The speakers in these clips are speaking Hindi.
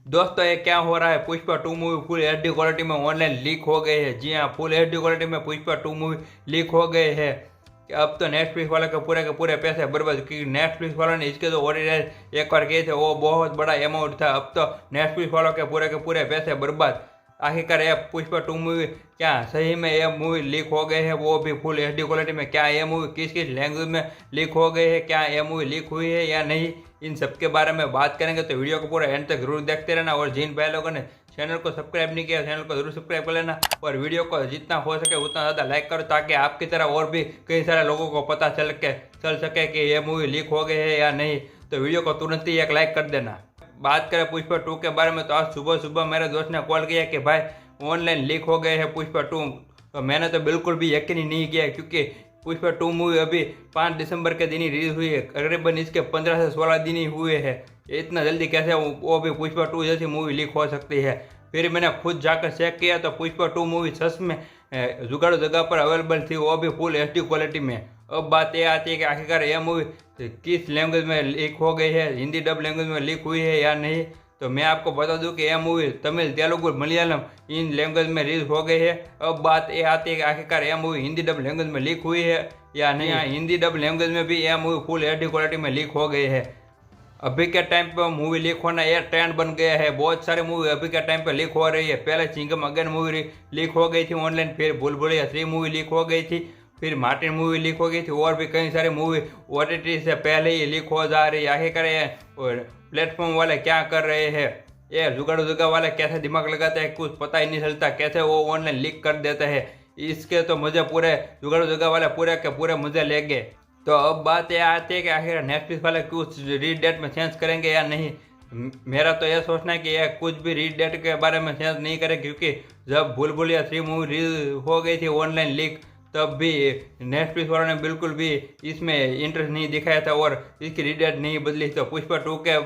दोस्तों ये क्या हो रहा है, Pushpa two movie full HD quality में ऑनलाइन लीक हो गई है। जी हाँ, फुल एचडी क्वालिटी में पुष्पा टू मूवी लीक हो गए हैं। कि अब तो नेटफ्लिक्स वाले के पूरे पैसे बर्बाद, क्योंकि नेटफ्लिक्स वालों ने इसके जो ओरिजिनल एक बार किए थे वो बहुत बड़ा अमाउंट था। अब तो नेटफ्लिक्स वालों के पूरे पैसे बर्बाद। आखिरकार ये पुष्पा टू मूवी क्या सही में ये मूवी लीक हो गए है, वो भी फुल एचडी क्वालिटी में? क्या ये मूवी किस किस लैंग्वेज में लीक हो गई है, क्या ये मूवी लीक हुई है या नहीं, इन सब के बारे में बात करेंगे। तो वीडियो को पूरा एंड तक जरूर देखते रहना। और जिन भाई लोगों ने चैनल को सब्सक्राइब नहीं किया, चैनल को जरूर सब्सक्राइब कर लेना। और वीडियो को जितना हो सके उतना ज़्यादा लाइक करो, ताकि आपकी तरह और भी कई सारे लोगों को पता चल सके कि ये मूवी लीक हो गई है या नहीं। तो वीडियो को तुरंत ही एक लाइक कर देना। बात करें पुष्पा टू के बारे में, तो आज सुबह सुबह मेरे दोस्त ने कॉल किया कि भाई ऑनलाइन लीक हो गए हैं पुष्पा टू। तो मैंने तो बिल्कुल भी यकीन ही नहीं किया, क्योंकि पुष्पा टू मूवी अभी 5 दिसंबर के दिन ही रिलीज हुई है। करीबन इसके 15 से 16 दिन ही हुए हैं। इतना जल्दी कैसे वो भी पुष्पा टू जैसी मूवी लीक हो सकती है। फिर मैंने खुद जाकर चेक किया तो पुष्पा टू मूवी सच में जुगाड़ू जगह पर अवेलेबल थी, वो भी फुल एचडी क्वालिटी में। अब बात यह आती है कि आखिरकार यह मूवी किस लैंग्वेज में लीक हो गई है, हिंदी डब लैंग्वेज में लीक हुई है या नहीं। तो मैं आपको बता दूं कि यह movie Tamil, Telugu, Malayalam in language में रिलीज हो गई है। अब बात यह आती है कि आखिरकार यह मूवी हिंदी डब लैंग्वेज में लीक हुई है या नहीं। हिंदी डब लैंग्वेज में भी यह मूवी फुल एचडी क्वालिटी में लीक हो गई है। अभी के टाइम पर मूवी लीक होना यह ट्रेंड बन गया है। बहुत सारी मूवी अभी के टाइम पर लीक हो रही है। पहले चिंगम अगेन मूवी लीक हो गई थी ऑनलाइन, फिर भूल-भुलैया 3 मूवी लीक हो गई थी, फिर मार्टिन मूवी लीक हो गई थी, और भी कई सारी मूवी ओटीटी से पहले ही लीक हो जा रही है। आखिरकार ये प्लेटफॉर्म वाले क्या कर रहे हैं, ये जुगाड़ू जगह वाले कैसे दिमाग लगाते हैं, कुछ पता ही नहीं चलता, कैसे वो ऑनलाइन लीक कर देते हैं। इसके तो मुझे पूरे जुगाड़ू जगह वाले पूरे के पूरे मुझे ले गए। तो अब बात यह आती है कि आखिर नेटफ्लिक्स वाले कुछ रीड डेट में चेंज करेंगे या नहीं। मेरा तो यह सोचना है कि यह कुछ भी रीड डेट के बारे में चेंज नहीं करें, क्योंकि जब भूल-भुलैया 3 मूवी रिलीज हो गई थी ऑनलाइन लीक, तब भी नेटफ्लिक्स वालों ने बिल्कुल भी इसमें इंटरेस्ट नहीं दिखाया था और इसकी रीड डेट नहीं बदली। तो पुष्पा टू के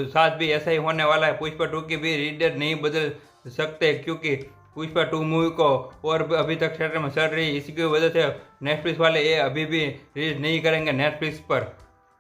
साथ भी ऐसा ही होने वाला है। पुष्पा टू की भी रीड डेट नहीं बदल सकते, क्योंकि पुष्पा टू मूवी को और अभी तक थिएटर में चल रही है। इसी की वजह से नेटफ्लिक्स वाले ये अभी भी रिलीज नहीं करेंगे नेटफ्लिक्स पर,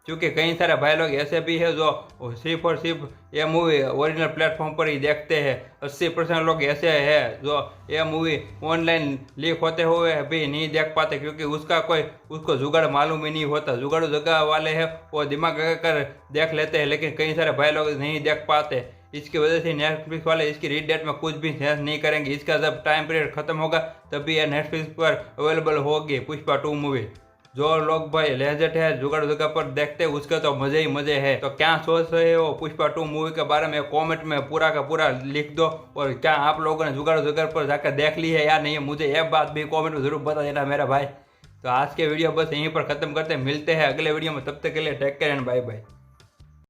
क्योंकि कई सारे भाई लोग ऐसे भी है जो सिर्फ और सिर्फ ये मूवी ओरिजिनल प्लेटफॉर्म पर ही देखते हैं। 80% लोग ऐसे हैं जो ये मूवी ऑनलाइन लीक होते हुए अभी नहीं देख पाते, क्योंकि उसको जुगाड़ मालूम ही नहीं होता। जुगाड़ू जगह वाले हैं वो दिमाग लगाकर देख लेते हैं, लेकिन कई सारे भाई लोग नहीं देख पाते। इसकी वजह से नेटफ्लिक्स वाले इसकी रीड डेट में कुछ भी चेंज नहीं करेंगे। इसका जब टाइम पीरियड खत्म होगा तभी यह नेटफ्लिक्स पर अवेलेबल होगी पुष्पा टू मूवी। जो लोग भाई लेजेंड है जुगाड़ जगह पर देखते हैं उसके तो मजे ही मजे है। तो क्या सोच रहे हो पुष्पा टू मूवी के बारे में, कमेंट में पूरा का पूरा लिख दो। और क्या आप लोगों ने जुगाड़ जगह पर जाकर देख ली है या नहीं, मुझे यह बात भी कमेंट में जरूर बता देना मेरा भाई। तो आज के वीडियो बस यहीं पर खत्म करते हैं, मिलते हैं अगले वीडियो में। तब तक के लिए take care and bye bye.